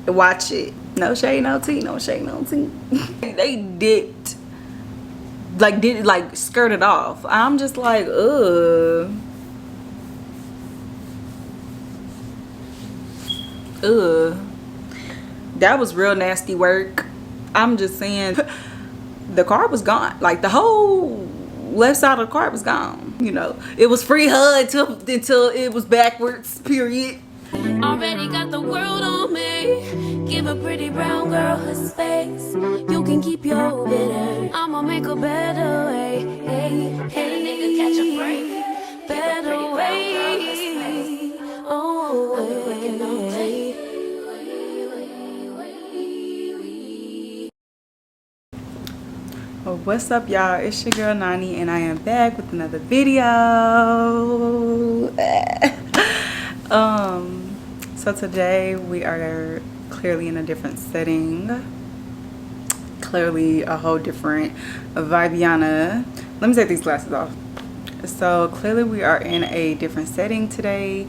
Watch it. No shade, no tea. No shade, no tea. They dipped. Like, did it, like, skirted off. I'm just like, ugh. Ugh. That was real nasty work. I'm just saying. The car was gone. Like, the whole left side of the car was gone. You know, it was free HUD until it was backwards, period. Already got the world on me. Give a pretty brown girl her space. You can keep your bitter. I'ma make a better way. Hey, hey, nigga, catch a break. Better way. Oh, hey. Well, what's up, y'all? It's your girl Nani, and I am back with another video. So today we are clearly in a different setting, clearly a whole different vibiana. Let me take these glasses off. So clearly we are in a different setting today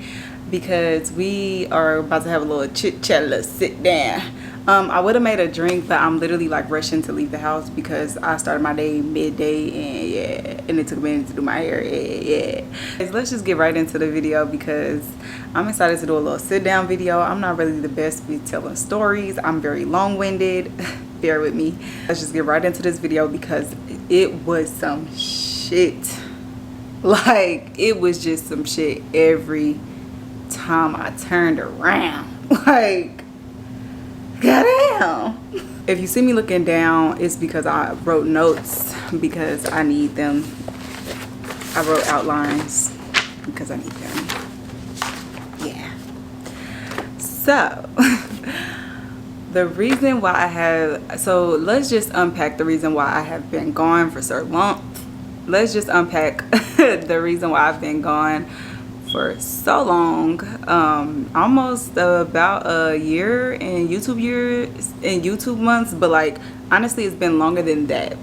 because we are about to have a little chit chat, let's sit down. I would have made a drink, but I'm literally like rushing to leave the house because I started my day midday, and yeah, and it took a minute to do my hair. Yeah. Let's just get right into the video because I'm excited to do a little sit down video. I'm not really the best with telling stories. I'm very long-winded. Bear with me. Let's just get right into this video because it was some shit. Like, it was just some shit every time I turned around. Like, goddamn. If you see me looking down, it's because I wrote notes because I need them. I wrote outlines because I need them. Yeah. So the reason why I have, so let's just unpack the reason why I have been gone for so long. Let's just unpack the reason why I've been gone for so long. Almost about a year in YouTube months, but like honestly it's been longer than that.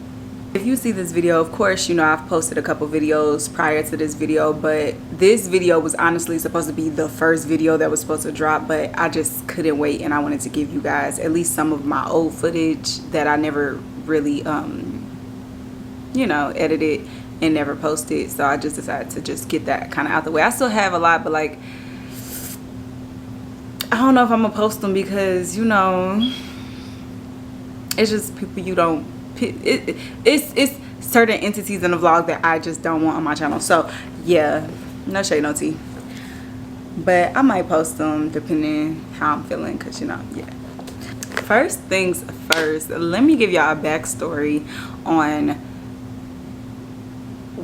If you see this video, of course you know I've posted a couple videos prior to this video, but this video was honestly supposed to be the first video that was supposed to drop, but I just couldn't wait and I wanted to give you guys at least some of my old footage that I never really you know, edited and never posted. So I just decided to just get that kind of out the way. I still have a lot, but like I don't know if I'm gonna post them because, you know, it's just people you don't, it's certain entities in the vlog that I just don't want on my channel. So yeah, no shade, no tea, but I might post them depending how I'm feeling, because you know, yeah. First things first, let me give y'all a backstory on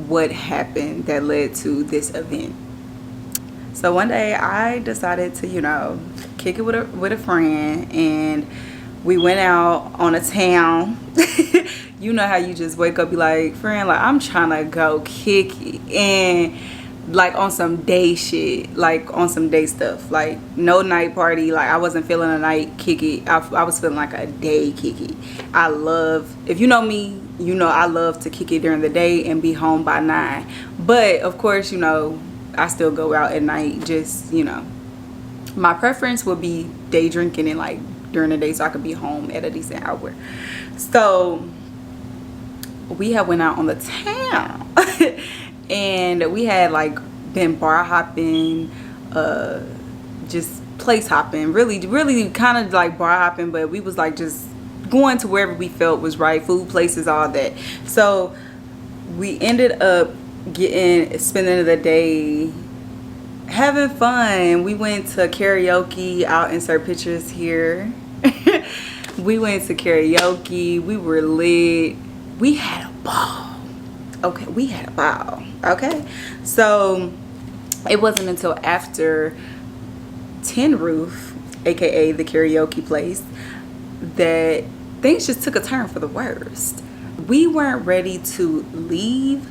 what happened that led to this event. So one day I decided to, you know, kick it with a friend, and we went out on a town. You know how you just wake up, be like, friend, like I'm trying to go kick it, and like on some day shit, like on some day stuff, like no night party. Like I wasn't feeling a night kick it. I was feeling like a day kick it. I love, if you know me, you know I love to kick it during the day and be home by 9. But of course, you know, I still go out at night. Just, you know, my preference would be day drinking and like during the day so I could be home at a decent hour. So we had went out on the town and we had like been bar hopping, just place hopping, really kind of like bar hopping, but we was like just going to wherever we felt was right, food places, all that. So we ended up spending the day having fun. We went to karaoke. I'll insert pictures here. We went to karaoke. We were lit. We had a ball. Okay, we had a ball. Okay, so it wasn't until after Tin Roof, aka the karaoke place, that things just took a turn for the worst. We weren't ready to leave,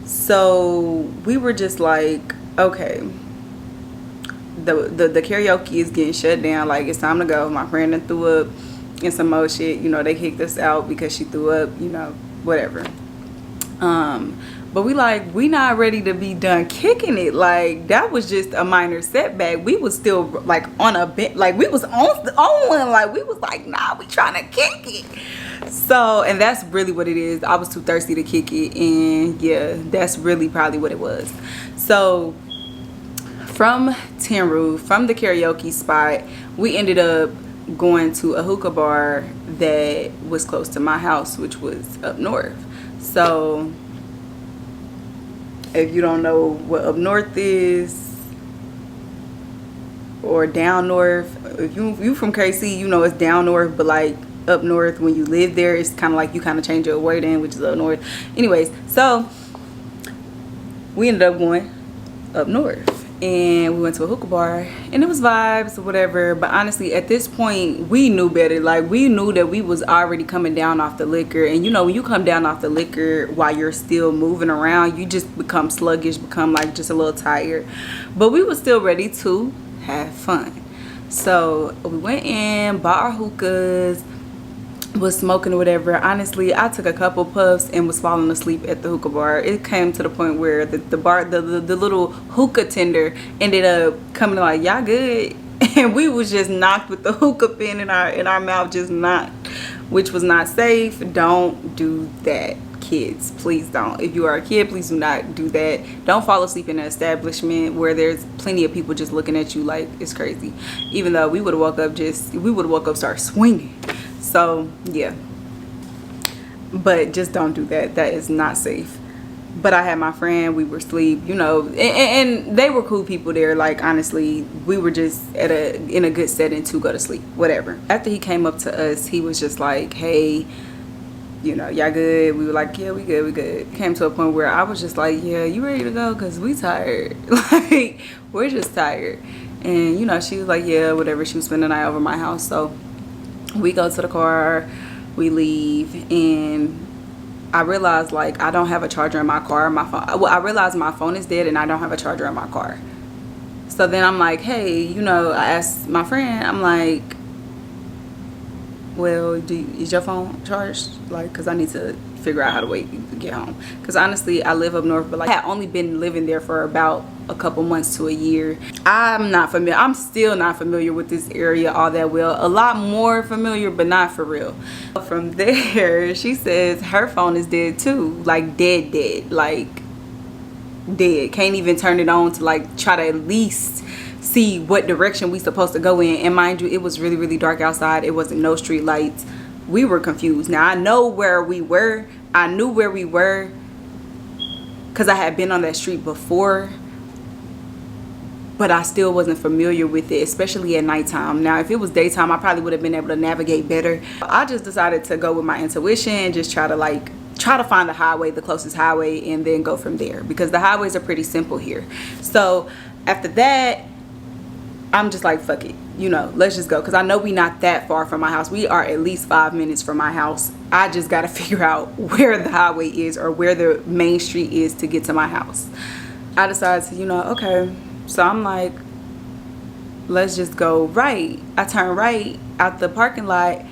so we were just like, okay, the karaoke is getting shut down, like it's time to go. My friend done threw up and some more shit, you know, they kicked us out because she threw up, you know, whatever. But we not ready to be done kicking it. Like, that was just a minor setback. We was still like on a bit, like we was on one. Like, we was like, nah, we trying to kick it. So, and that's really what it is. I was too thirsty to kick it, and yeah, that's really probably what it was. So from Tin Roof, from the karaoke spot, we ended up going to a hookah bar that was close to my house, which was up north. So if you don't know what up north is, or down north, if you from KC, you know it's down north, but like up north, when you live there, it's kind of like you kind of change your word in, which is up north. Anyways, so we ended up going up north, and we went to a hookah bar, and it was vibes or whatever. But honestly, at this point, we knew better. Like, we knew that we was already coming down off the liquor, and you know, when you come down off the liquor while you're still moving around, you just become sluggish, become like just a little tired. But we were still ready to have fun. So we went in, bought our hookahs, was smoking or whatever. Honestly, I took a couple puffs and was falling asleep at the hookah bar. It came to the point where the little hookah tender ended up coming like, y'all good? And we was just knocked with the hookah pin in our mouth, just knocked, which was not safe. Don't do that, kids. Please don't. If you are a kid, please do not do that. Don't fall asleep in an establishment where there's plenty of people just looking at you like it's crazy. Even though we would have woke up start swinging. So yeah, but just don't do that. That is not safe. But I had my friend, we were asleep, you know, and they were cool people there. Like, honestly, we were just in a good setting to go to sleep, whatever. After he came up to us, he was just like, hey, you know, y'all good? We were like, yeah, we good. Came to a point where I was just like, yeah, you ready to go? Because we tired. Like, we're just tired. And, you know, she was like, yeah, whatever. She was spending the night over my house. So we go to the car, we leave, and I realized, like, I don't have a charger in my car. My phone, well, I realized my phone is dead and I don't have a charger in my car. So then I'm like, hey, you know, I asked my friend, I'm like, well, is your phone charged? Like, because I need to figure out how to wait to get home. Because honestly, I live up north, but like, I had only been living there for about a couple months to a year. I'm still not familiar with this area all that well. A lot more familiar, but not for real. From there, she says her phone is dead too. Like, dead. Like, dead. Can't even turn it on to like try to at least see what direction we supposed to go in. And mind you, it was really dark outside. It wasn't no street lights. We were confused. Now I know where we were. I knew where we were because I had been on that street before, but I still wasn't familiar with it, especially at nighttime. Now if it was daytime, I probably would have been able to navigate better. I just decided to go with my intuition and just try to find the highway, the closest highway, and then go from there, because the highways are pretty simple here. So after that, I'm just like, fuck it, you know, let's just go, because I know we not that far from my house. We are at least 5 minutes from my house. I just got to figure out where the highway is or where the main street is to get to my house. I decided to, you know, okay, so I'm like, let's just go right. I turn right out the parking lot,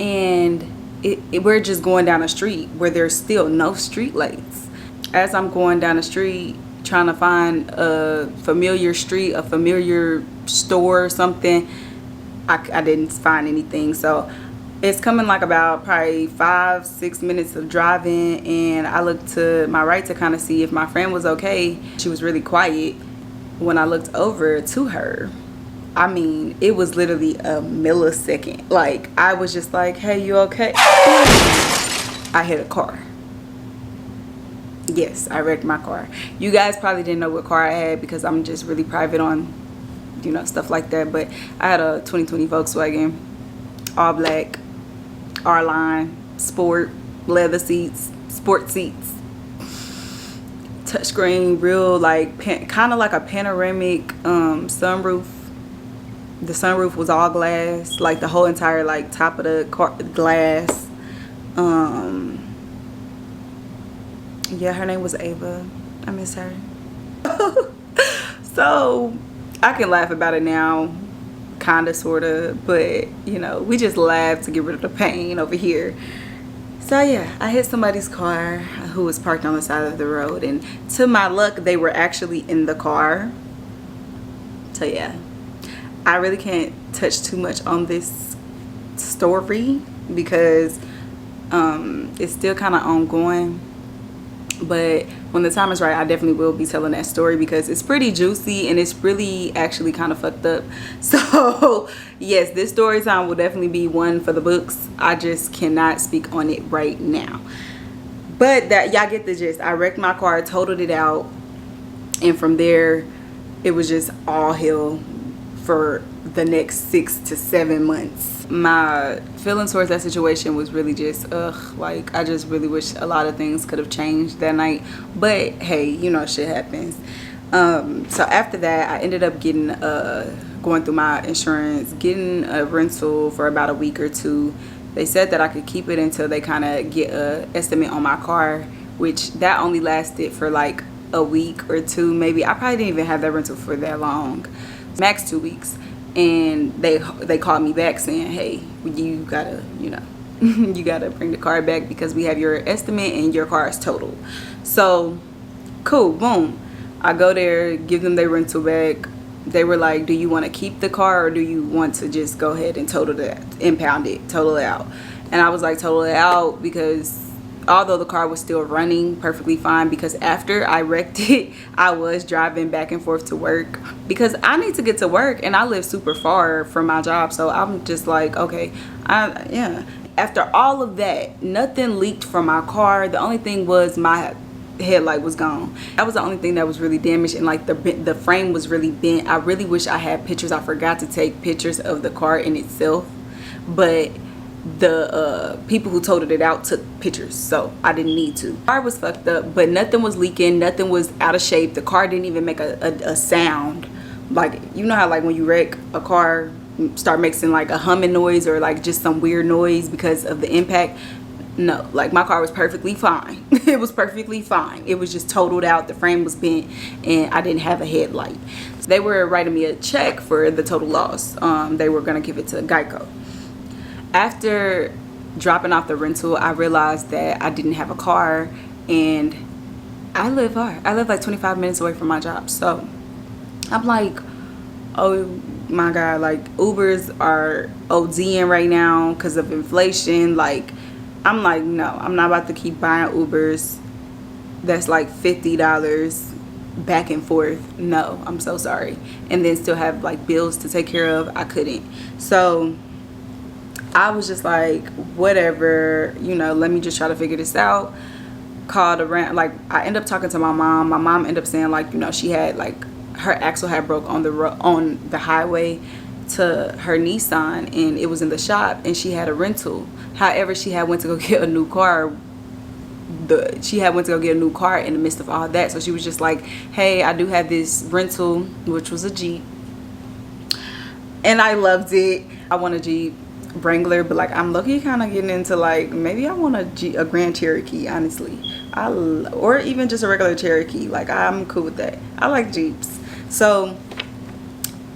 and we're just going down a street where there's still no street lights. As I'm going down the street trying to find a familiar street, a familiar store or something, I didn't find anything. So it's coming like about probably 5-6 minutes of driving, and I looked to my right to kind of see if my friend was okay. She was really quiet. When I looked over to her, I mean, it was literally a millisecond. Like, I was just like, hey, you okay? I hit a car. Yes, I wrecked my car. You guys probably didn't know what car I had because I'm just really private on, you know, stuff like that. But I had a 2020 Volkswagen, all black, R-line, sport, leather seats, sport seats, touchscreen, real like kind of like a panoramic sunroof. The sunroof was all glass, like the whole entire like top of the car glass. Yeah, her name was Ava. I miss her. So I can laugh about it now, kind of, sort of, but you know, we just laugh to get rid of the pain over here. So yeah, I hit somebody's car who was parked on the side of the road, and to my luck, they were actually in the car. So yeah, I really can't touch too much on this story because it's still kind of ongoing. But when the time is right, I definitely will be telling that story because it's pretty juicy and it's really actually kind of fucked up. So yes, this story time will definitely be one for the books. I just cannot speak on it right now. But that, y'all get the gist. I wrecked my car, totaled it out, and from there it was just all hell for the next 6 to 7 months. My feeling towards that situation was really just like I just really wish a lot of things could have changed that night, but hey, you know, shit happens. So after that, I ended up getting going through my insurance, getting a rental for about a week or two. They said that I could keep it until they kind of get a estimate on my car, which that only lasted for like a week or two, maybe. I probably didn't even have that rental for that long, max 2 weeks. And they called me back saying, hey, you gotta, you know, you gotta bring the car back because we have your estimate and your car is totaled. So cool, boom, I go there, give them their rental back. They were like, do you want to keep the car or do you want to just go ahead and total it, impound it, total it out? And I was like, total it out, because although the car was still running perfectly fine, because after I wrecked it, I was driving back and forth to work because I need to get to work and I live super far from my job. So I'm just like, okay, yeah. After all of that, nothing leaked from my car. The only thing was my headlight was gone. That was the only thing that was really damaged, and like the frame was really bent. I really wish I had pictures. I forgot to take pictures of the car in itself, but the people who totaled it out took pictures, so I didn't need to. The car was fucked up, but nothing was leaking, nothing was out of shape. The car didn't even make a sound. Like, you know how like when you wreck a car, start making like a humming noise or like just some weird noise because of the impact? No, like my car was perfectly fine. It was perfectly fine. It was just totaled out, the frame was bent, and I didn't have a headlight. So they were writing me a check for the total loss. They were gonna give it to Geico. After dropping off the rental, I realized that I didn't have a car, and I live far. I live like 25 minutes away from my job. So I'm like, oh my God, like Ubers are ODing right now because of inflation. Like, I'm like, no, I'm not about to keep buying Ubers that's like $50 back and forth. No, I'm so sorry. And then still have like bills to take care of. I couldn't. So I was just like, whatever, you know, let me just try to figure this out. Called around, like I ended up talking to my mom. My mom ended up saying like, you know, she had like her axle had broke on the highway to her Nissan, and it was in the shop, and she had a rental. However, she had went to go get a new car. She had went to go get a new car in the midst of all that. So she was just like, hey, I do have this rental, which was a Jeep, and I loved it. I want a Jeep Wrangler, but like I'm lucky kind of getting into like maybe I want a Grand Cherokee, honestly. Or even just a regular Cherokee. Like I'm cool with that. I like Jeeps. So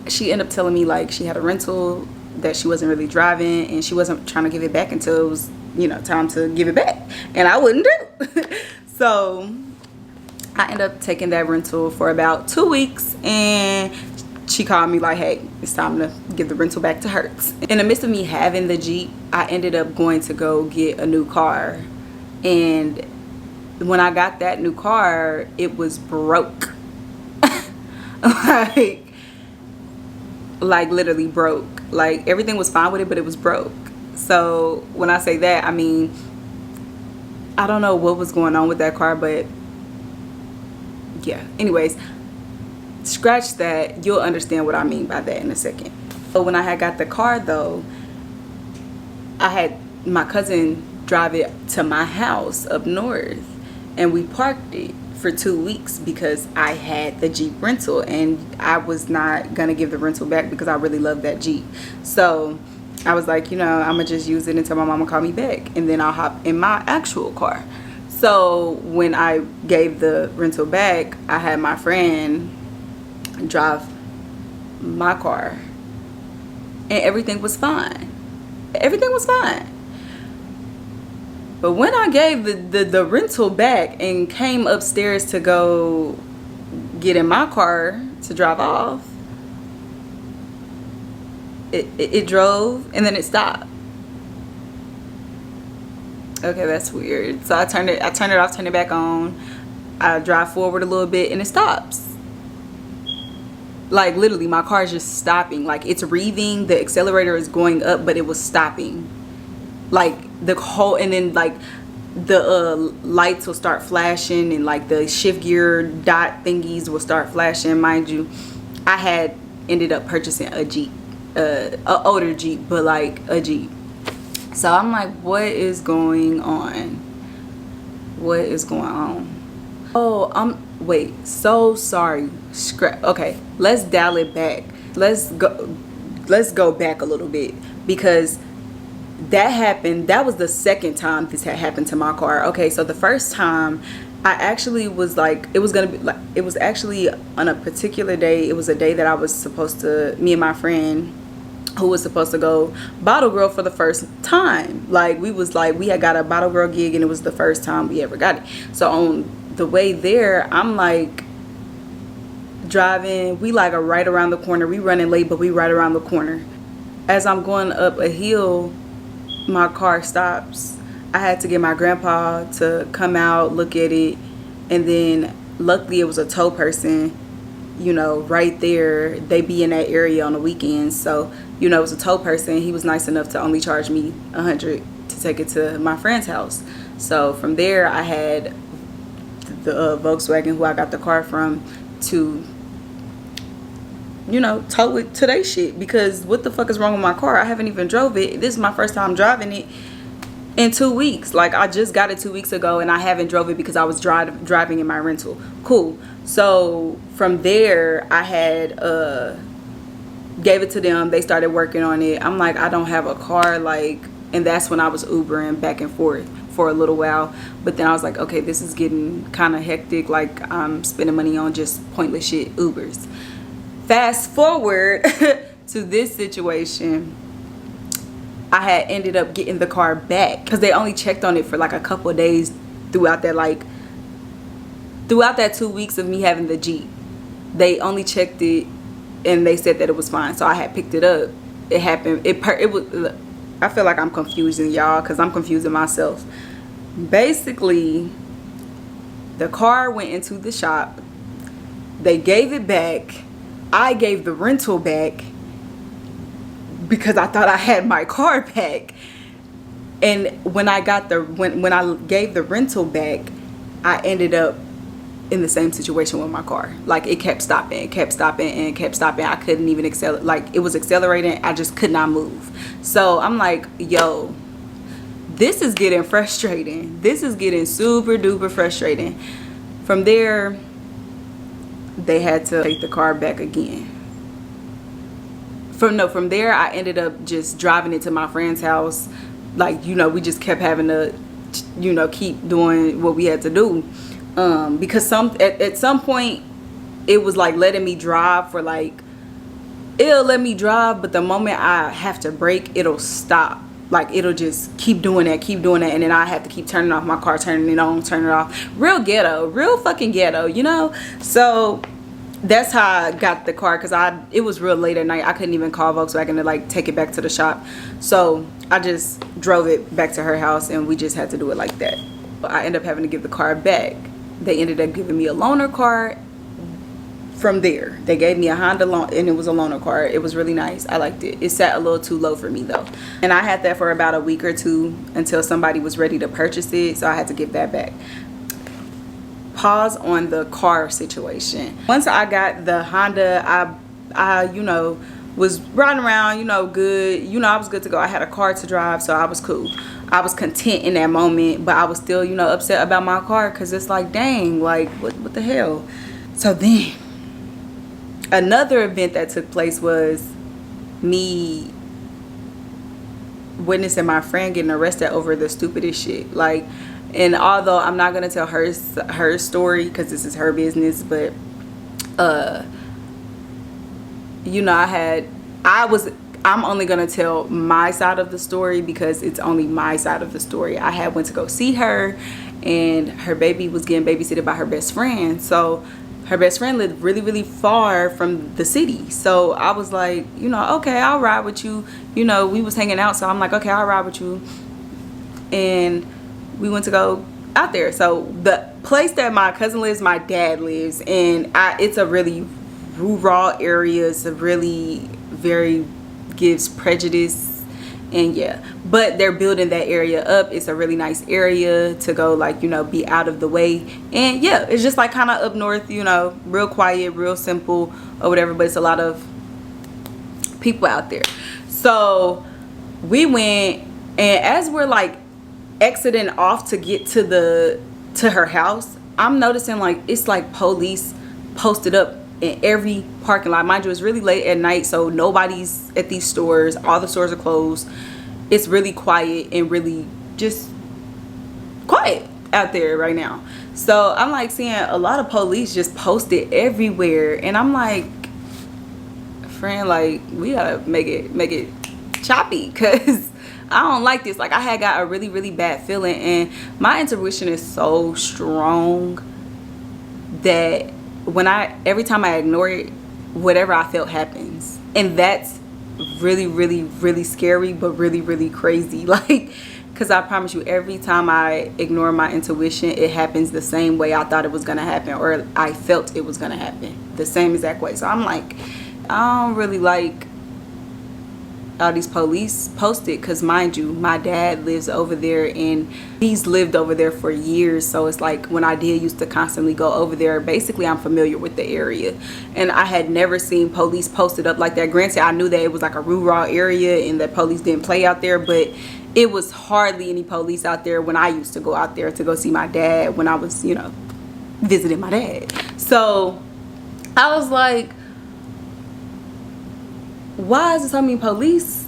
she ended up telling me like she had a rental that she wasn't really driving, and she wasn't trying to give it back until it was, you know, time to give it back, and I wouldn't do. So I ended up taking that rental for about 2 weeks, and she called me like, hey, it's time to give the rental back to Hertz. In the midst of me having the Jeep, I ended up going to go get a new car, and when I got that new car, it was broke. like literally broke. Like everything was fine with it, but it was broke. So when I say that, I mean, I don't know what was going on with that car, but yeah, anyways, scratch that. You'll understand what I mean by that in a second. So when I had got the car though, I had my cousin drive it to my house up north, and we parked it for 2 weeks because I had the Jeep rental, and I was not gonna give the rental back because I really love that Jeep. So I was like, you know, I'm gonna just use it until my mama call me back, and then I'll hop in my actual car. So when I gave the rental back, I had my friend drive my car, and everything was fine. Everything was fine. But when I gave the rental back and came upstairs to go get in my car to drive off, it drove and then it stopped. Okay, that's weird. So I turned it off, turned it back on. I drive forward a little bit and it stops. Like literally my car is just stopping. Like it's revving, the accelerator is going up, but it was stopping. Like the whole, and then like the lights will start flashing and like the shift gear dot thingies will start flashing. Mind you, I had ended up purchasing a Jeep, a older Jeep, but like a Jeep. So I'm like, what is going on? What is going on? Oh, wait, so sorry. Okay, let's dial it back. Let's go back a little bit, because that happened. That was the second time this had happened to my car. Okay, so the first time I actually was like, it was gonna be like, it was actually on a particular day. It was a day that I was supposed to, me and my friend who was supposed to go bottle girl for the first time. Like we had got a bottle girl gig and it was the first time we ever got it. So on the way there, I'm like driving, we like are right around the corner. We running late, but we right around the corner. As I'm going up a hill, my car stops. I had to get my grandpa to come out, look at it, and then luckily it was a tow person, you know, right there. They be in that area on the weekends, so you know, it was a tow person. He was nice enough to only charge me $100 to take it to my friend's house. So from there I had the Volkswagen who I got the car from to, you know, tow it to their shit, because what the fuck is wrong with my car? I haven't even drove it. This is my first time driving it in 2 weeks. Like I just got it 2 weeks ago and I haven't drove it because I was driving in my rental. Cool. So from there I had gave it to them. They started working on it. I'm like, I don't have a car, like, and that's when I was Ubering back and forth for a little while. But then I was like, okay, this is getting kind of hectic. Like I'm spending money on just pointless shit, Ubers. Fast forward to this situation, I had ended up getting the car back because they only checked on it for like a couple of days throughout that 2 weeks of me having the Jeep. They only checked it and they said that it was fine. So I had picked it up. It happened. It was. I feel like I'm confusing y'all because I'm confusing myself. Basically, the car went into the shop. They gave it back. I gave the rental back because I thought I had my car back. And when I got when I gave the rental back, I ended up in the same situation with my car. Like it kept stopping, it kept stopping, and it kept stopping. I couldn't even accelerate. Like it was accelerating, I just could not move. So I'm like, yo, this is getting frustrating. This is getting super duper frustrating. From there, they had to take the car back again. From there I ended up just driving it to my friend's house. Like, you know, we just kept having to, you know, keep doing what we had to do. Because at some point it was like letting me drive for like, it'll let me drive, but the moment I have to brake, it'll stop. Like it'll just keep doing that, and then I have to keep turning off my car, turning it on, turning it off. Real ghetto, real fucking ghetto, you know. So that's how I got the car, because it was real late at night. I couldn't even call Volkswagen to like take it back to the shop. So I just drove it back to her house and we just had to do it like that. But I ended up having to give the car back. They ended up giving me a loaner car. From there, they gave me a Honda loan, and it was a loaner car. It was really nice. I liked it. It sat a little too low for me though, and I had that for about a week or two until somebody was ready to purchase it, so I had to give that back. Pause on the car situation. Once I got the Honda, I you know, was riding around, you know, good. You know, I was good to go. I had a car to drive, so I was cool. I was content in that moment, but I was still, you know, upset about my car, because it's like, dang, like what the hell. So then another event that took place was me witnessing my friend getting arrested over the stupidest shit. Like, and although I'm not gonna tell her story because this is her business, but I I'm only gonna tell my side of the story because it's only my side of the story. I had went to go see her, and her baby was getting babysitted by her best friend. So her best friend lived really, really far from the city. So I was like, you know, okay, I'll ride with you. You know, we was hanging out, so I'm like, okay, I'll ride with you. And we went to go out there. So the place that my cousin lives, my dad lives, and it's a really rural area. It's a really very gives prejudice, and yeah, but they're building that area up. It's a really nice area to go, like, you know, be out of the way. And yeah, it's just like kind of up north, you know, real quiet, real simple or whatever, but it's a lot of people out there. So we went, and as we're like exiting off to get to her house, I'm noticing like it's like police posted up in every parking lot. Mind you, it's really late at night, so nobody's at these stores. All the stores are closed. It's really quiet and really just quiet out there right now. So I'm like seeing a lot of police just posted everywhere, and I'm like, friend, like, we gotta make it choppy, because I don't like this. Like, I had got a really, really bad feeling, and my intuition is so strong that every time I ignore it, whatever I felt happens. And that's really, really, really scary, but really, really crazy. Like, because I promise you, every time I ignore my intuition, it happens the same way I thought it was gonna happen, or I felt it was gonna happen the same exact way. So I'm like, I don't really like all these police posted, because mind you, my dad lives over there, and he's lived over there for years. So it's like, when I did used to constantly go over there, basically I'm familiar with the area, and I had never seen police posted up like that. Granted, I knew that it was like a rural area and that police didn't play out there, but it was hardly any police out there when I used to go out there to go see my dad, when I was, you know, visiting my dad. So I was like, why is there so many police?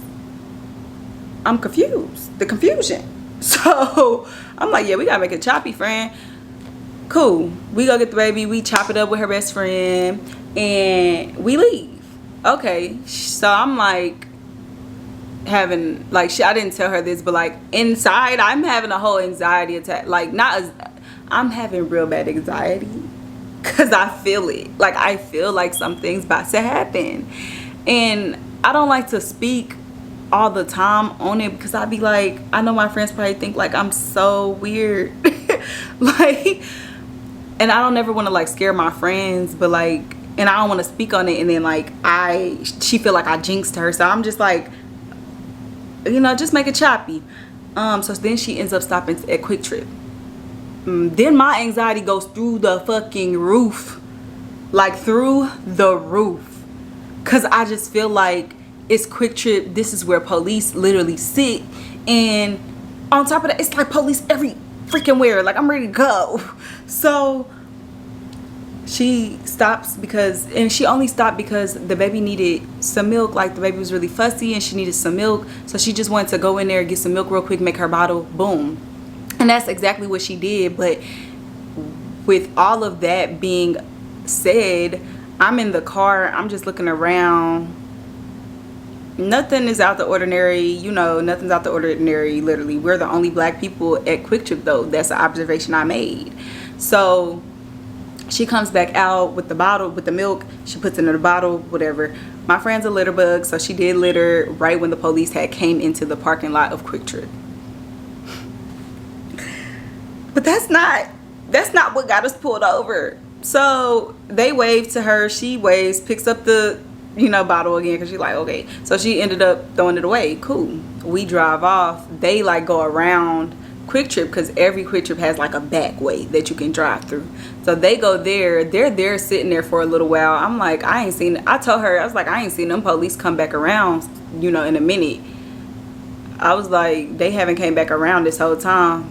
I'm confused. The confusion. So I'm like, yeah, we gotta make it choppy, friend. Cool. We go get the baby. We chop it up with her best friend, and we leave. Okay. So I'm like having, like, I didn't tell her this, but like inside I'm having a whole anxiety attack. Like, I'm having real bad anxiety, because I feel it. Like, I feel like something's about to happen. And I don't like to speak all the time on it, because I'd be like, I know my friends probably think like I'm so weird. Like, and I don't ever want to like scare my friends, but like, and I don't want to speak on it, and then like she feel like I jinxed her. So I'm just like, you know, just make it choppy. So then she ends up stopping at Quick Trip. Then my anxiety goes through the fucking roof. Like, through the roof. Because I just feel like it's Quick Trip. This is where police literally sit. And on top of that, it's like police every freaking where. Like, I'm ready to go. So she stops and she only stopped because the baby needed some milk. Like, the baby was really fussy and she needed some milk. So she just wanted to go in there, get some milk real quick, make her bottle, boom. And that's exactly what she did. But with all of that being said, I'm in the car, I'm just looking around. Nothing is out the ordinary, you know, nothing's out the ordinary, literally. We're the only black people at Quick Trip, though. That's an observation I made. So she comes back out with the bottle, with the milk. She puts it in the bottle, whatever. My friend's a litter bug, so she did litter right when the police had came into the parking lot of Quick Trip. But that's not what got us pulled over. So they waved to her, she waves, picks up the, you know, bottle again, because she's like, okay. So she ended up throwing it away. Cool. We drive off. They like go around Quick Trip, because every Quick Trip has like a back way that you can drive through. So they go there. They're there sitting there for a little while. I'm like, I told her, I was like, I ain't seen them police come back around, you know, in a minute. I was like, they haven't came back around this whole time.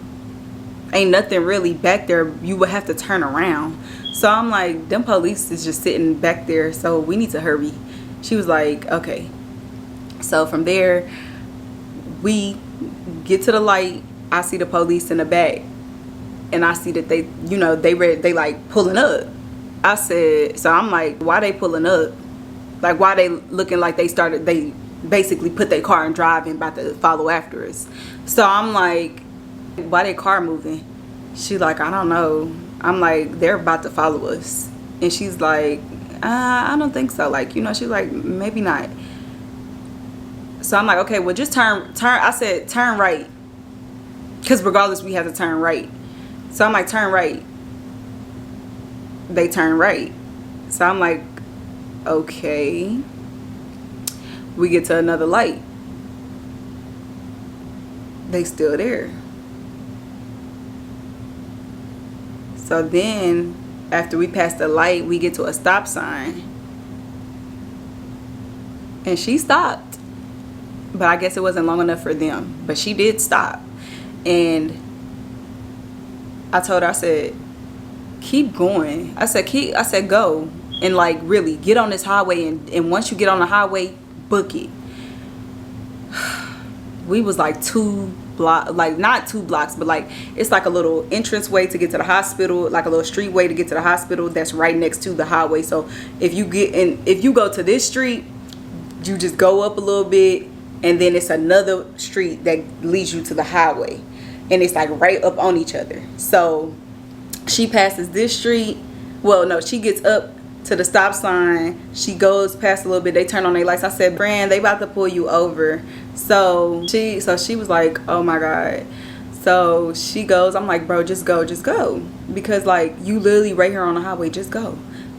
Ain't nothing really back there. You would have to turn around. So I'm like, them police is just sitting back there, so we need to hurry. She was like, okay. So from there, we get to the light. I see the police in the back, and I see that they, you know, they like pulling up. I said, so I'm like, why they pulling up? Like, why they looking like they basically put their car in drive and about to follow after us. So I'm like, why their car moving? She like, I don't know. I'm like, they're about to follow us. And she's like, I don't think so. Like, you know, she's like, maybe not. So I'm like, okay, well, just turn. I said, turn right. Because regardless, we have to turn right. So I'm like, turn right. They turn right. So I'm like, okay. We get to another light. They still there. So then, after we pass the light, we get to a stop sign. And she stopped. But I guess it wasn't long enough for them. But she did stop. And I told her, I said, keep going. I said, go. And like, really, get on this highway. And once you get on the highway, book it. We was like 2 blocks, like not 2 blocks, but like it's like a little entrance way to get to the hospital, like a little street way to get to the hospital that's right next to the highway. So if you get in, if you go to this street, you just go up a little bit, and then it's another street that leads you to the highway, and it's like right up on each other. So she passes this street. Well, no, she gets up to the stop sign. She goes past a little bit. They turn on their lights. I said, Brand, they about to pull you over. So she was like, oh my God. So she goes, I'm like, bro, just go. Because like, you literally right here on the highway, just go.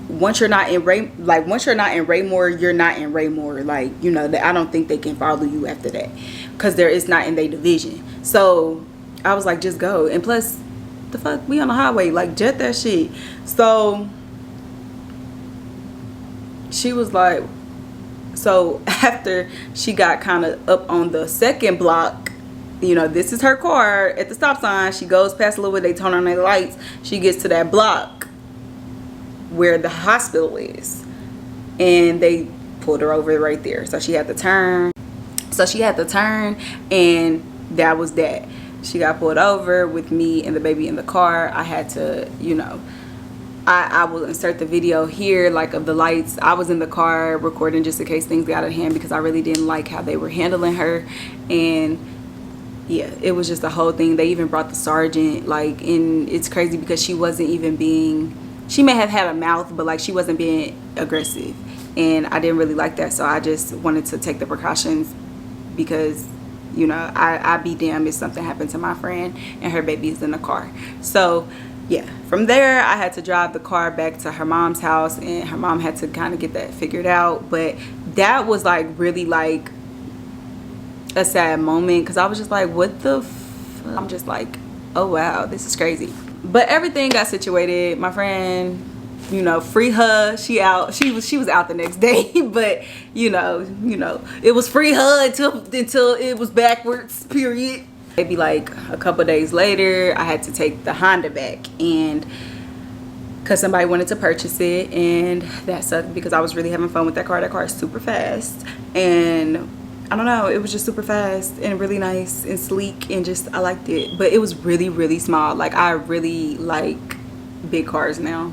Once you're not in Raymore, you're not in Raymore. Like, you know, I don't think they can follow you after that, because there is not in their division. So I was like, just go. And plus, the fuck, we on the highway, like, jet that shit. So she was like, so after she got kind of up on the second block, you know, this is her car at the stop sign. She goes past a little bit, they turn on their lights. She gets to that block where the hospital is, and they pulled her over right there. So she had to turn. And that was that. She got pulled over with me and the baby in the car. I had to, you know, I will insert the video here, like, of the lights. I was in the car recording just in case things got out of hand, because I really didn't like how they were handling her. And yeah, it was just the whole thing. They even brought the sergeant, like, and it's crazy because she wasn't even being, she may have had a mouth, but like, she wasn't being aggressive, and I didn't really like that. So I just wanted to take the precautions, because, you know, I'd be damned if something happened to my friend and her baby is in the car. So yeah, from there I had to drive the car back to her mom's house, and her mom had to kind of get that figured out. But that was like really like a sad moment, because I was just like, what the I'm just like, oh wow, this is crazy. But everything got situated. My friend, you know, free her. She was out the next day. But you know, it was free her until it was backwards, period. Maybe like a couple days later, I had to take the Honda back, and because somebody wanted to purchase it, and that sucked because I was really having fun with that car. That car is super fast, and I don't know, it was just super fast and really nice and sleek, and just, I liked it. But it was really, really small. Like, I really like big cars now.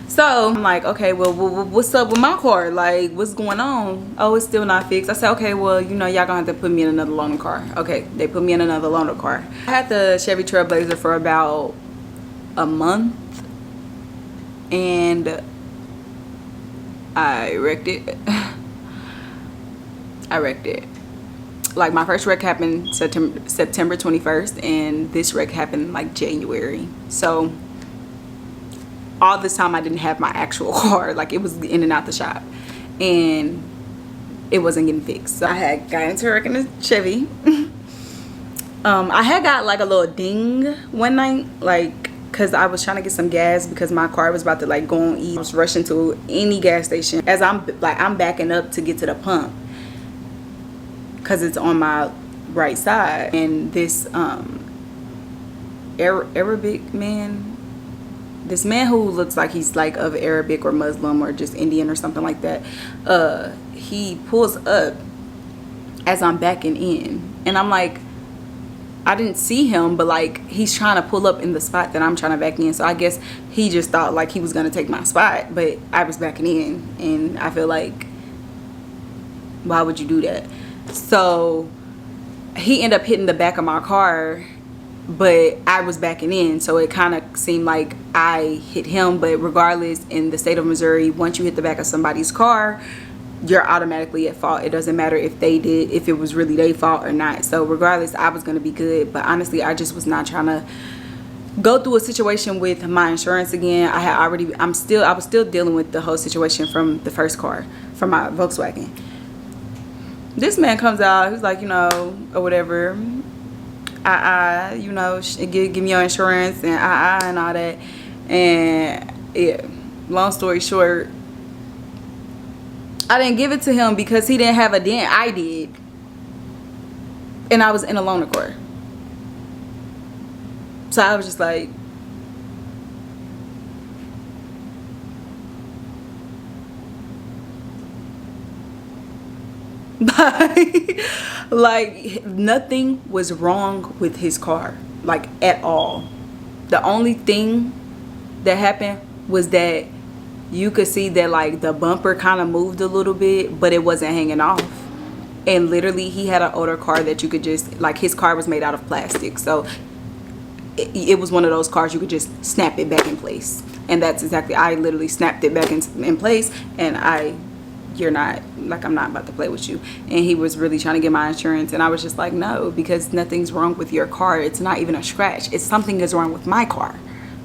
So I'm like, okay, well, what's up with my car? Like, what's going on? Oh, it's still not fixed. I said, okay, well, you know, y'all gonna have to put me in another loaner car. Okay, they put me in another loaner car. I had the Chevy Trailblazer for about a month, and I wrecked it. Like, my first wreck happened September 21st, and this wreck happened like January. So all this time I didn't have my actual car. Like, it was in and out the shop, and it wasn't getting fixed. So I had got into a wreck in a Chevy. I had got like a little ding one night, like, because I was trying to get some gas because my car was about to like go on E. I was rushing to any gas station as I'm backing up to get to the pump, because it's on my right side. And this Arabic man, this man who looks like he's like of Arabic or Muslim or just Indian or something like that, he pulls up as I'm backing in, and I'm like, I didn't see him, but like, he's trying to pull up in the spot that I'm trying to back in. So I guess he just thought like he was gonna take my spot, but I was backing in, and I feel like, Why would you do that? So he ended up hitting the back of my car, but I was backing in, so it kind of seemed like I hit him. But regardless, in the state of Missouri, once you hit the back of somebody's car, you're automatically at fault. It doesn't matter if it was really their fault or not. So regardless, I was going to be good. But honestly, I just was not trying to go through a situation with my insurance again. I was still dealing with the whole situation from the first car, from my Volkswagen. This man comes out, he's like, or whatever, give me your insurance and and all that. And yeah, long story short, I didn't give it to him because he didn't have a dent. I did. And I was in a loaner car. So I was just like, like nothing was wrong with his car, like at all. The only thing that happened was that you could see that like the bumper kind of moved a little bit, but it wasn't hanging off. And literally he had an older car that you could just, like, his car was made out of plastic, so it was one of those cars you could just snap it back in place. And that's exactly, I literally snapped it back in place. And I'm not about to play with you. And he was really trying to get my insurance, and I was just like, no, because nothing's wrong with your car. It's not even a scratch. It's something that's wrong with my car.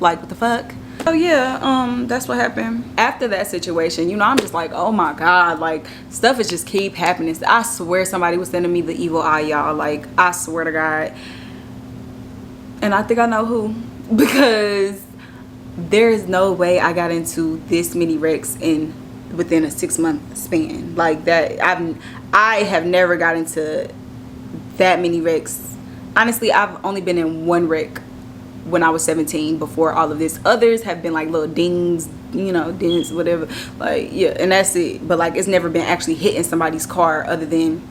Like, what the fuck? So yeah, that's what happened. After that situation, I'm just like, oh my god, like, stuff is just keep happening. I swear somebody was sending me the evil eye, y'all. Like, I swear to God. And I think I know who, because there is no way I got into this many wrecks within a 6-month span. Like that, I have never got into that many wrecks. Honestly, I've only been in one wreck when I was 17 before all of this. Others have been like little dings, dents, whatever. Like, yeah, and that's it. But like, it's never been actually hitting somebody's car other than,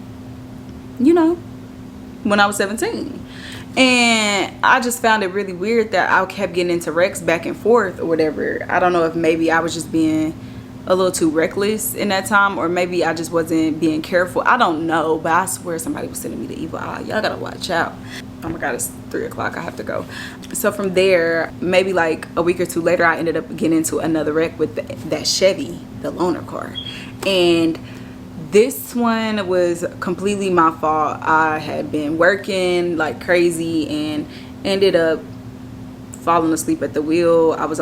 when I was 17. And I just found it really weird that I kept getting into wrecks back and forth or whatever. I don't know if maybe I was just being a little too reckless in that time, or maybe I just wasn't being careful. I don't know, but I swear somebody was sending me the evil eye. Y'all gotta watch out. Oh my god, it's 3 o'clock. I have to go. So from there, maybe like a week or two later, I ended up getting into another wreck with that Chevy, the loaner car. And this one was completely my fault. I had been working like crazy and ended up falling asleep at the wheel. I was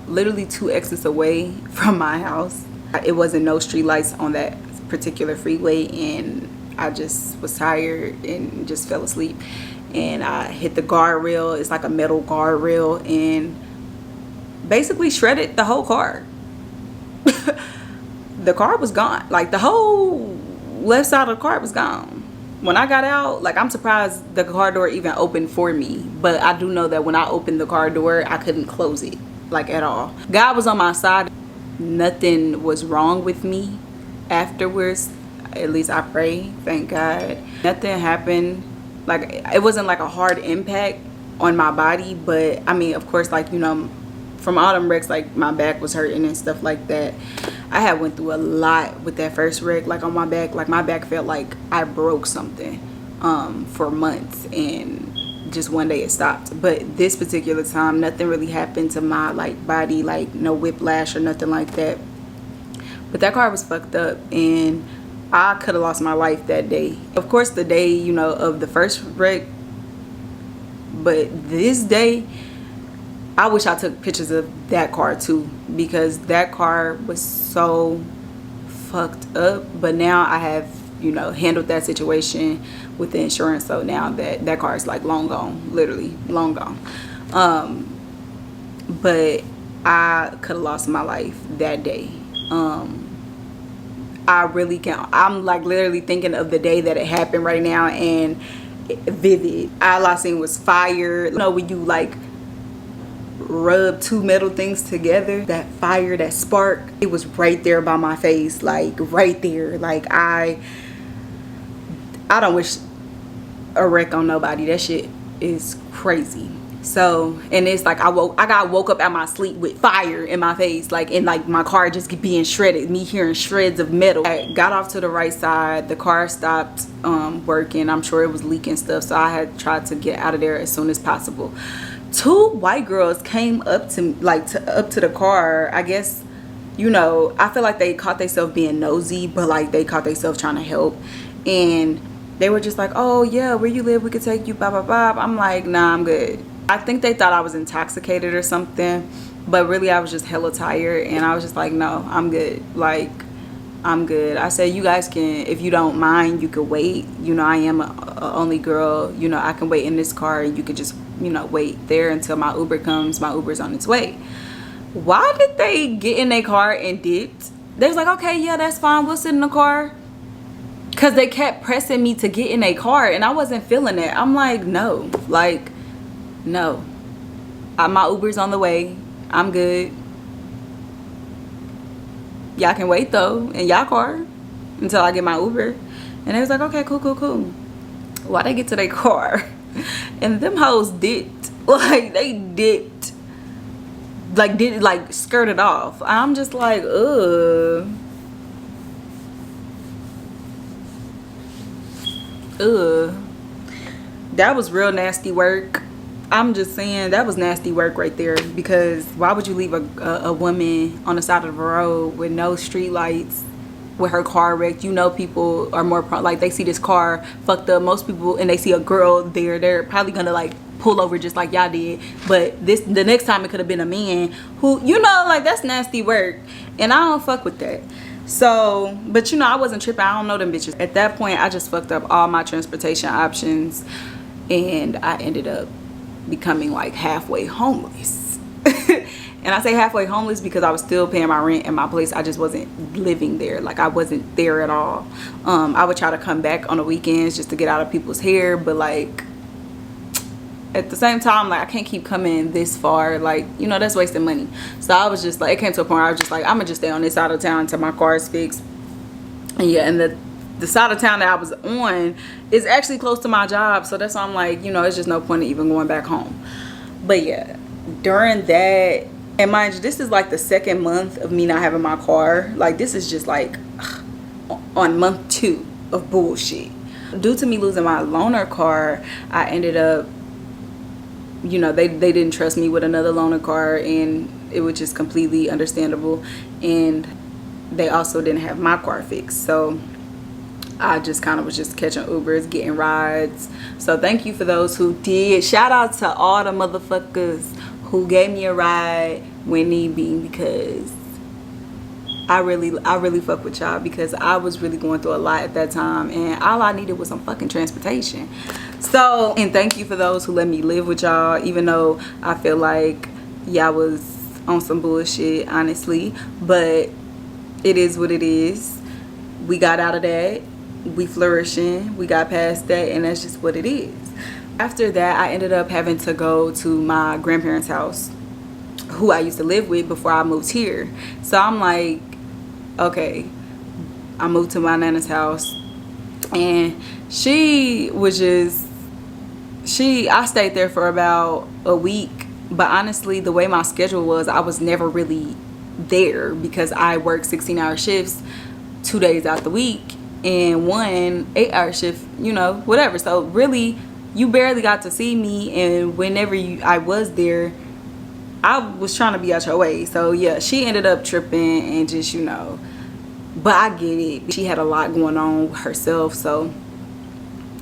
literally 2 exits away from my house. It wasn't no street lights on that particular freeway, and I just was tired and just fell asleep. And I hit the guardrail. It's like a metal guardrail, and basically shredded the whole car. The car was gone. Like, the whole left side of the car was gone. When I got out, like, I'm surprised the car door even opened for me. But I do know that when I opened the car door, I couldn't close it, like, at all. God was on my side. Nothing was wrong with me afterwards. At least I pray, thank God. Nothing happened. Like, it wasn't like a hard impact on my body. But, I mean, of course, like, from all them wrecks, like, my back was hurting and stuff like that. I had went through a lot with that first wreck, like, on my back. Like, my back felt like I broke something for months, and just one day it stopped. But this particular time, nothing really happened to my, like, body, like, no whiplash or nothing like that. But that car was fucked up, and I could have lost my life that day. Of course, the day, of the first wreck, but this day, I wish I took pictures of that car too, because that car was so fucked up. But now I have, handled that situation with the insurance. So now that car is like long gone, literally long gone. But I could have lost my life that day. I really can't. I'm like literally thinking of the day that it happened right now, and vivid. All I seen was fire. When you like rub 2 metal things together, that fire, that spark, it was right there by my face, like right there. Like, I don't wish a wreck on nobody. That shit is crazy. So, and it's like I got woke up out my sleep with fire in my face, like, and like my car just being shredded, me hearing shreds of metal. I got off to the right side, the car stopped working. I'm sure it was leaking stuff, so I had tried to get out of there as soon as possible. Two white girls came up to up to the car. I guess, you know, I feel like they caught themselves being nosy, but like they caught themselves trying to help, and they were just like, oh yeah, where you live, we could take you, blah blah blah. I'm like, nah, I'm good. I think they thought I was intoxicated or something, but really I was just hella tired, and I was just like, no, I'm good. Like, I'm good. I said, you guys can, if you don't mind, you could wait. You know, I am a only girl. You know, I can wait in this car, and you could just, you know, wait there until my Uber comes. My Uber's on its way. Why did they get in their car and dipped? They was like, okay, yeah, that's fine. We'll sit in the car. Because they kept pressing me to get in a car, and I wasn't feeling it. I'm like, no. Like, no. My Uber's on the way. I'm good. Y'all can wait though in y'all car until I get my Uber. And they was like, okay, cool. Why they get to their car and them hoes dipped. Like, they dipped. Like, did like skirted off. I'm just like, ugh. That was real nasty work. I'm just saying, that was nasty work right there, because why would you leave a woman on the side of the road with no street lights, with her car wrecked? You know, people are more like, they see this car fucked up, most people, and they see a girl there, they're probably gonna like pull over just like y'all did. But the next time it could have been a man who, you know, like, that's nasty work, and I don't fuck with that. So, but you know, I wasn't tripping. I don't know them bitches. At that point, I just fucked up all my transportation options, and I ended up becoming like halfway homeless. And I say halfway homeless because I was still paying my rent in my place. I just wasn't living there. Like, I wasn't there at all. I would try to come back on the weekends just to get out of people's hair, but like, at the same time, like, I can't keep coming this far. Like, you know, that's wasting money. So I was just like, it came to a point where I was just like, I'm gonna just stay on this side of town until my car is fixed. And yeah, and the side of town that I was on is actually close to my job, so that's why I'm like, you know, it's just no point in even going back home. But yeah, during that, and mind you, this is like the second month of me not having my car. Like, this is just like on month 2 of bullshit. Due to me losing my loaner car, I ended up, you know, they didn't trust me with another loaner car, and it was just completely understandable. And they also didn't have my car fixed, so I just kind of was just catching Ubers, getting rides. So thank you for those who did. Shout out to all the motherfuckers who gave me a ride when need be, because I really fuck with y'all, because I was really going through a lot at that time, and all I needed was some fucking transportation. So, and thank you for those who let me live with y'all, even though I feel like y'all was on some bullshit, honestly. But it is what it is. We got out of that. We flourishing. We got past that, and that's just what it is. After that, I ended up having to go to my grandparents' house, who I used to live with before I moved here. So I'm like, okay, I moved to my nana's house, and she was just, I stayed there for about a week. But honestly, the way my schedule was, I was never really there, because I worked 16-hour shifts 2 days out the week, and 1 8-hour shift, you know, whatever. So really, you barely got to see me, and whenever I was there, I was trying to be out your way. So yeah, she ended up tripping, and just, you know, but I get it. She had a lot going on herself, so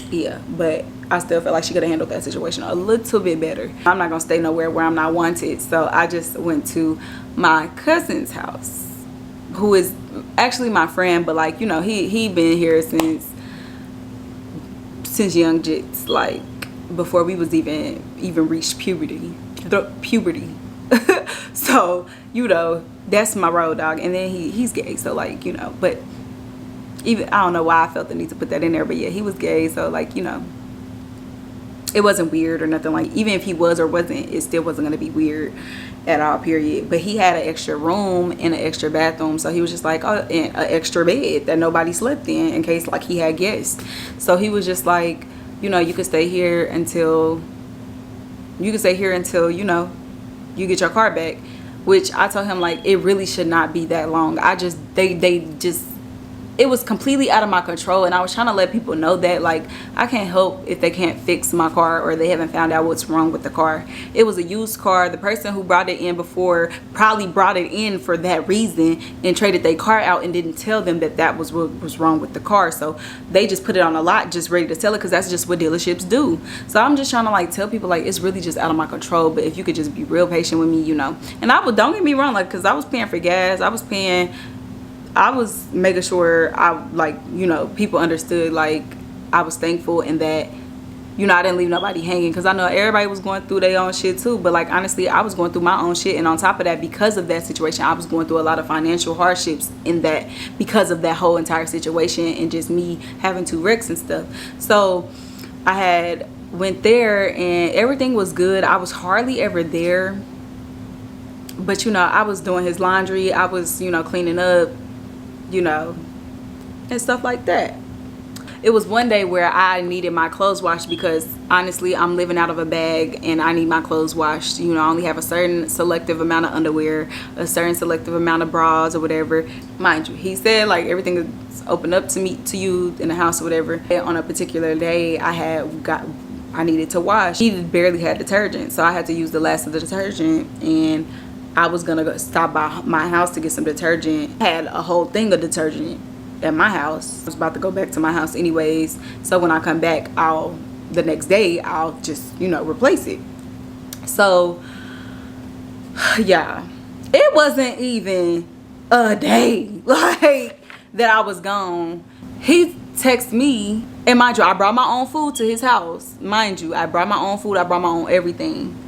yeah, but I still feel like she could have handled that situation a little bit better. I'm not gonna stay nowhere where I'm not wanted, so I just went to my cousin's house, who is actually my friend, but like, you know, he been here since young jits, like before we was even reached puberty. So, you know, that's my road dog. And then he's gay, so like, you know, but even, I don't know why I felt the need to put that in there, but yeah, he was gay, so like, you know, it wasn't weird or nothing. Like, even if he was or wasn't, it still wasn't gonna be weird at all, period. But he had an extra room and an extra bathroom, so he was just like, oh, and an extra bed that nobody slept in case like he had guests. So he was just like, you know, you could stay here until You can stay here until, you know, you get your car back. Which I told him, like, it really should not be that long. It was completely out of my control, and I was trying to let people know that, like, I can't help if they can't fix my car or they haven't found out what's wrong with the car. It was a used car. The person who brought it in before probably brought it in for that reason and traded their car out and didn't tell them that that was what was wrong with the car. So they just put it on a lot just ready to sell it, because that's just what dealerships do. So I'm just trying to, like, tell people, like, it's really just out of my control. But if you could just be real patient with me, you know. And don't get me wrong, like, because I was paying for gas. I was making sure people understood, like, I was thankful and that, you know, I didn't leave nobody hanging, because I know everybody was going through their own shit too. But, like, honestly, I was going through my own shit, and on top of that, because of that situation, I was going through a lot of financial hardships in that, because of that whole entire situation and just me having 2 wrecks and stuff. So I went there and everything was good. I was hardly ever there, but, you know, I was doing his laundry. I was, you know, cleaning up, you know, and stuff like that. It was one day where I needed my clothes washed, because honestly, I'm living out of a bag and I need my clothes washed. You know, I only have a certain selective amount of underwear, a certain selective amount of bras or whatever. Mind you, he said, like, everything is open up to you in the house or whatever. And on a particular day, I needed to wash. He barely had detergent, so I had to use the last of the detergent, and I was gonna stop by my house to get some detergent. I had a whole thing of detergent at my house. I was about to go back to my house anyways, so when I come back, the next day I'll just, you know, replace it. So yeah, it wasn't even a day like that I was gone. He texted me, and mind you, I brought my own food to his house. Mind you, I brought my own food, I brought my own everything.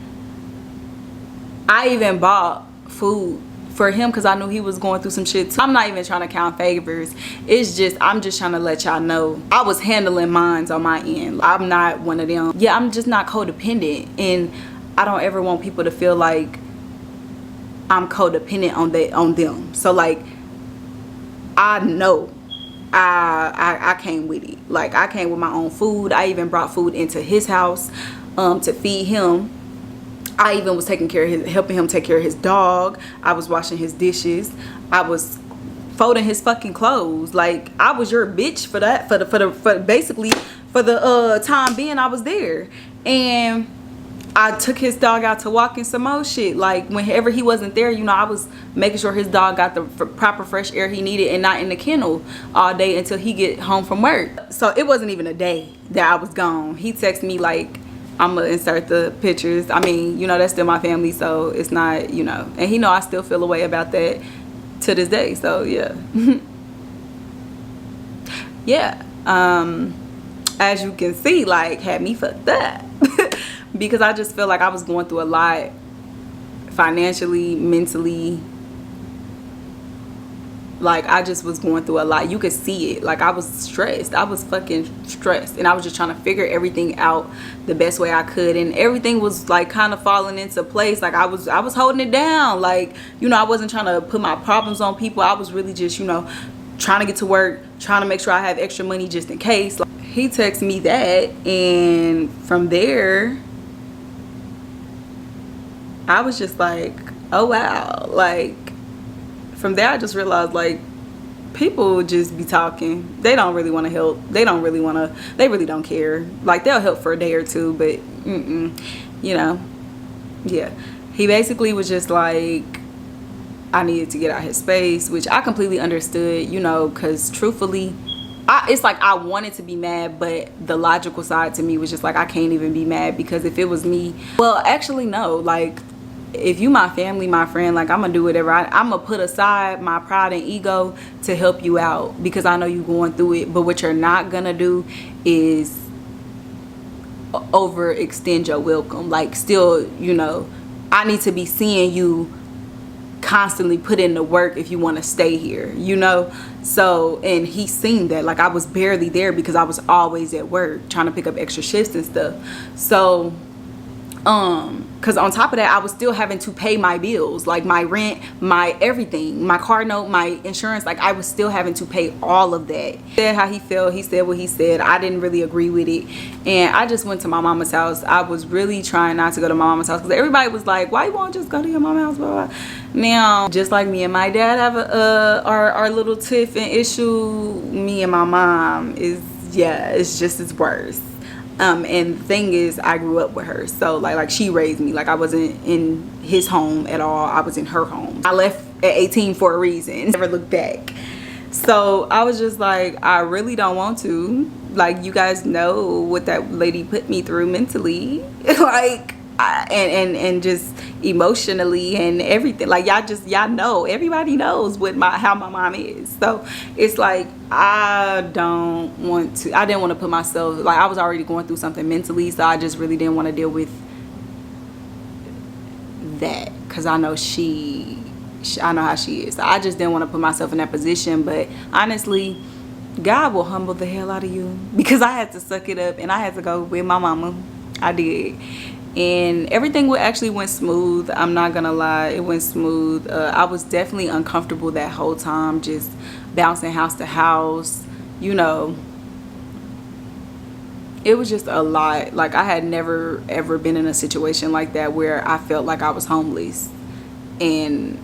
I even bought food for him because I knew he was going through some shit too. I'm not even trying to count favors. I'm just trying to let y'all know I was handling mines on my end. I'm not one of them. Yeah, I'm just not codependent, and I don't ever want people to feel like I'm codependent on them. So, like, I know I came with it. Like, I came with my own food. I even brought food into his house to feed him. I even was helping him take care of his dog. I was washing his dishes. I was folding his fucking clothes. Like, I was your bitch for that, basically for the time being I was there. And I took his dog out to walk and some more shit. Like, whenever he wasn't there, you know, I was making sure his dog got the proper fresh air he needed and not in the kennel all day until he get home from work. So it wasn't even a day that I was gone. He texted me, like, I'm gonna insert the pictures. I mean, you know, that's still my family, so it's not, you know, and he know I still feel a way about that to this day. So yeah. Yeah, as you can see, like, had me fucked up because I just feel like I was going through a lot financially, mentally. Like, I just was going through a lot. You could see it. Like, I was stressed. I was fucking stressed. And I was just trying to figure everything out the best way I could. And everything was, like, kind of falling into place. Like, I was holding it down. Like, you know, I wasn't trying to put my problems on people. I was really just, you know, trying to get to work, trying to make sure I have extra money just in case. Like, he texted me that. And from there, I was just like, oh, wow. Like, from there I just realized, like, people just be talking. They don't really want to help. They really don't care. Like, they'll help for a day or two, but you know, yeah. He basically was just like, I needed to get out his space, which I completely understood, you know, because truthfully, it's like I wanted to be mad, but the logical side to me was just like, I can't even be mad, because if it was me, well, actually no, like, if you my family, my friend, like, I'm gonna do whatever. I'm gonna put aside my pride and ego to help you out, because I know you going through it. But what you're not gonna do is overextend your welcome. Like, still, you know, I need to be seeing you constantly put in the work if you want to stay here, you know. So, and he seen that, like, I was barely there because I was always at work trying to pick up extra shifts and stuff. So Because on top of that, I was still having to pay my bills, like my rent, my everything, my car note, my insurance. Like I was still having to pay all of that. He said how he felt. He said what he said. I didn't really agree with it, and I just went to my mama's house. I was really trying not to go to my mama's house because everybody was like, "Why you won't just go to your mama's house?" Blah, blah. Now, just like me and my dad have our little tiff and issue, me and my mom is, yeah, it's just as worse. And the thing is, I grew up with her, so like she raised me. Like I wasn't in his home at all. I was in her home. I left at 18 for a reason. Never looked back. So I was just like, I really don't want to. Like, you guys know what that lady put me through mentally, like, and just emotionally and everything. Like y'all know, everybody knows how my mom is. So it's like I didn't want to put myself, like I was already going through something mentally, so I just really didn't want to deal with that because I know I know how she is. So I just didn't want to put myself in that position. But honestly, God will humble the hell out of you, because I had to suck it up and I had to go with my mama. I did. And everything actually went smooth. I'm not gonna lie, it went smooth. I was definitely uncomfortable that whole time, just bouncing house to house, you know. It was just a lot. Like I had never ever been in a situation like that where I felt like I was homeless. And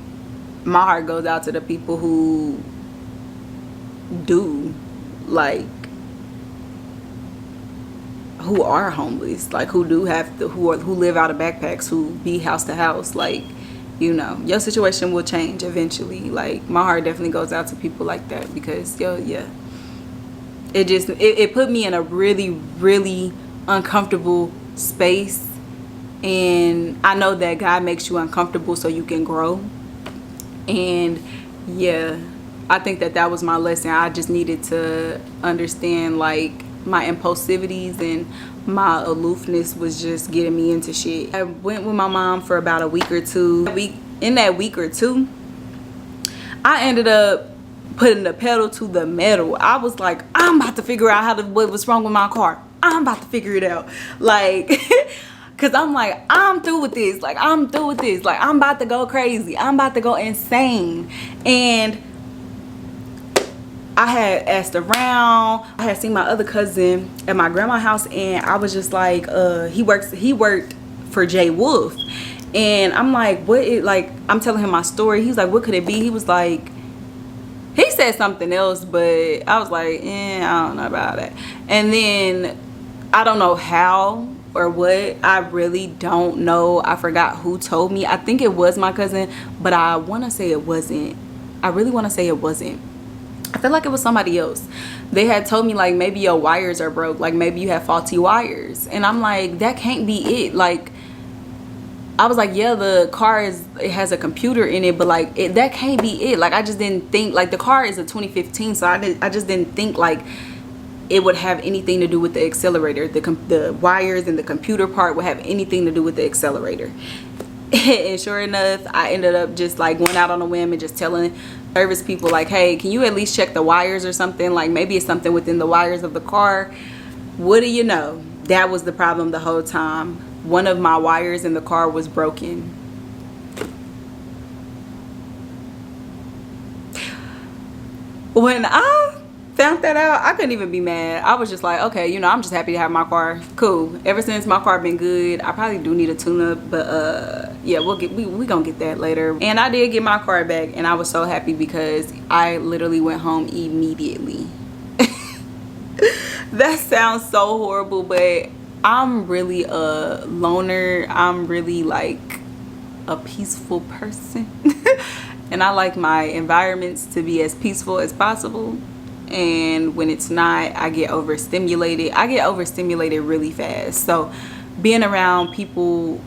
my heart goes out to the people who do, like, who are homeless, like who do have to, who live out of backpacks, who be house to house. Like, you know, your situation will change eventually. Like my heart definitely goes out to people like that, because yeah, it put me in a really, really uncomfortable space. And I know that God makes you uncomfortable so you can grow. And yeah, I think that was my lesson. I just needed to understand, like, my impulsivities and my aloofness was just getting me into shit. I went with my mom for about a week or two. In that week or two, I ended up putting the pedal to the metal. I was like, I'm about to figure out what was wrong with my car. I'm about to figure it out. Like, because I'm like, I'm through with this. Like, I'm through with this. Like, I'm about to go crazy. I'm about to go insane. And I had asked around. I had seen my other cousin at my grandma's house, and I was just like, he worked for Jay Wolf. And I'm like, I'm telling him my story. He's like, what could it be? He was like, he said something else, but I was like, I don't know about that. And then I don't know how or what. I really don't know. I forgot who told me. I think it was my cousin, but I want to say it wasn't. I really want to say it wasn't. I feel like it was somebody else. They had told me, like, maybe your wires are broke, like maybe you have faulty wires. And I'm like, that can't be it. Like, I was like, yeah, the car it has a computer in it, but like that can't be it. Like, I just didn't think, like, the car is a 2015, so I just didn't think like it would have anything to do with the accelerator. The wires and the computer part would have anything to do with the accelerator. And sure enough, I ended up just like going out on a whim and just telling service people, like, hey, can you at least check the wires or something? Like, maybe it's something within the wires of the car. What do you know? That was the problem the whole time. One of my wires in the car was broken. When I found that out, I couldn't even be mad. I was just like, okay, you know, I'm just happy to have my car. Cool. Ever since, my car been good. I probably do need a tune-up, but yeah, we gonna get that later. And I did get my car back, and I was so happy because I literally went home immediately. That sounds so horrible, but I'm really a loner. I'm really like a peaceful person. And I like my environments to be as peaceful as possible. And when it's not, I get overstimulated. I get overstimulated really fast. So being around people,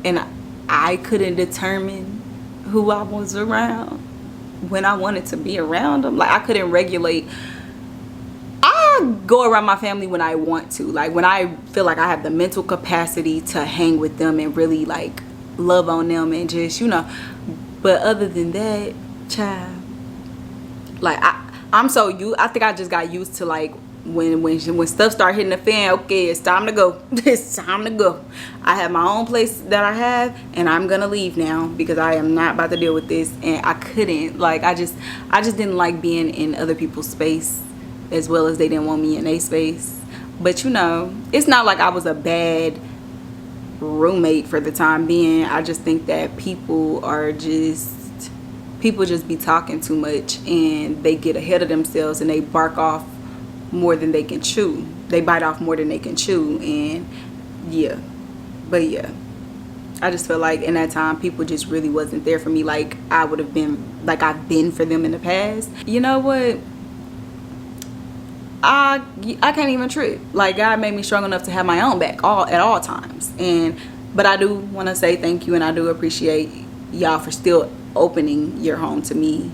and I couldn't determine who I was around when I wanted to be around them. Like, I couldn't regulate. I go around my family when I want to. Like, when I feel like I have the mental capacity to hang with them and really like love on them and just, you know. But other than that, child, like, I think I just got used to like when stuff start hitting the fan, okay, it's time to go. It's time to go. I have my own place that I have, and I'm gonna leave now because I am not about to deal with this. And I couldn't, like, I just didn't like being in other people's space as well as they didn't want me in their space. But you know, it's not like I was a bad roommate for the time being. I just think that people just be talking too much, and they get ahead of themselves, and they bark off more than they can chew. They bite off more than they can chew. And yeah, but yeah, I just feel like in that time people just really wasn't there for me like I would have been, like I've been for them in the past. You know what, I can't even trip. Like, God made me strong enough to have my own back at all times. But I do want to say thank you, and I do appreciate y'all for still opening your home to me,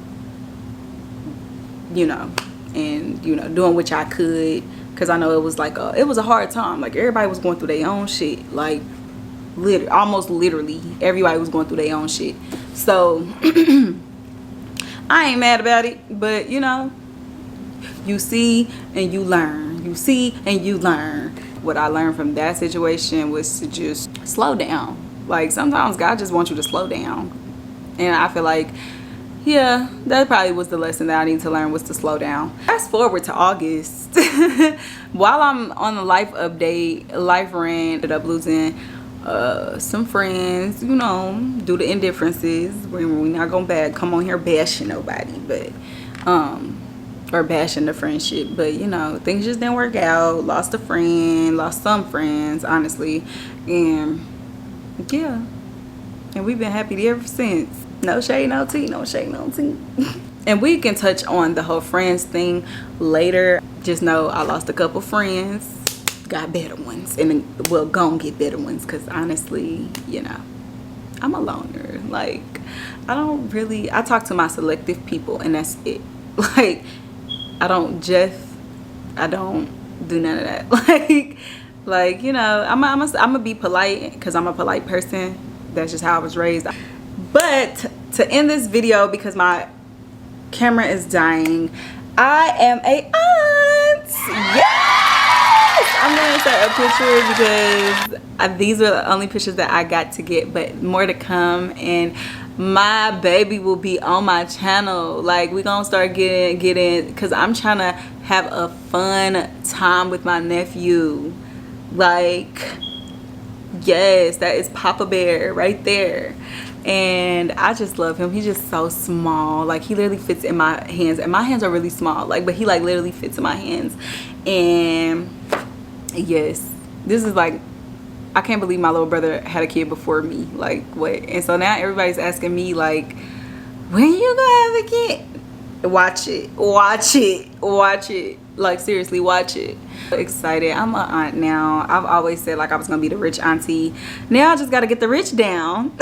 you know, and you know, doing what I could, because I know it was a hard time. Like, everybody was going through their own shit, like almost literally everybody was going through their own shit. So I ain't mad about it, but you know, you see and you learn. You see and you learn. What I learned from that situation was to just slow down. Like, sometimes God just wants you to slow down. And I feel like, yeah, that probably was the lesson that I need to learn, was to slow down. Fast forward to August. While I'm on the life update, life ran, ended up losing some friends, you know, due to indifferences. We're not gonna come on here bashing nobody, but or bashing the friendship, but you know, things just didn't work out. Lost a friend, lost some friends, honestly, and yeah, and we've been happy ever since. No shade, no tea, no shade, no tea. And we can touch on the whole friends thing later. Just know I lost a couple friends, got better ones, and well, gonna get better ones, because honestly, you know, I'm a loner. Like, I talk to my selective people, and that's it. Like, I don't do none of that. like you know, I'm gonna be polite because I'm a polite person. That's just how I was raised. But to end this video, because my camera is dying, I am a aunt. Yes, I'm gonna insert a picture because these are the only pictures that I got to get, but more to come. And my baby will be on my channel. Like, we gonna start getting, because I'm trying to have a fun time with my nephew. Like, yes, that is Papa Bear right there. And I just love him. He's just so small. Like, he literally fits in my hands, and my hands are really small, like, but he like literally fits in my hands. And yes, this is like, I can't believe my little brother had a kid before me. Like, what? And so now everybody's asking me, like, when you gonna have a kid? Watch it, watch it, watch it. Like, seriously, watch it. Excited. I'm an aunt now. I've always said, like, I was gonna be the rich auntie. Now I just gotta get the rich down.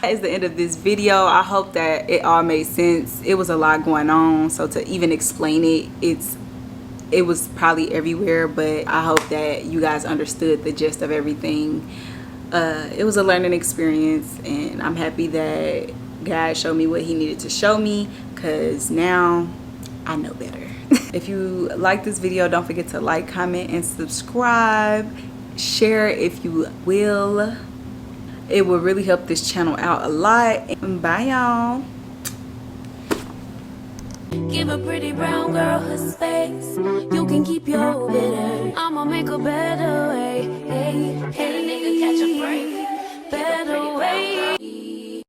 That is the end of this video. I hope that it all made sense. It was a lot going on, so to even explain it was probably everywhere, but I hope that you guys understood the gist of everything. It was a learning experience, and I'm happy that God showed me what he needed to show me, because now I know better. If you like this video, don't forget to like, comment, and subscribe. Share if you will. It will really help this channel out a lot. Bye, y'all. Give a pretty brown girl her space. You can keep your bitter. I'ma make a better way. Hey, hey.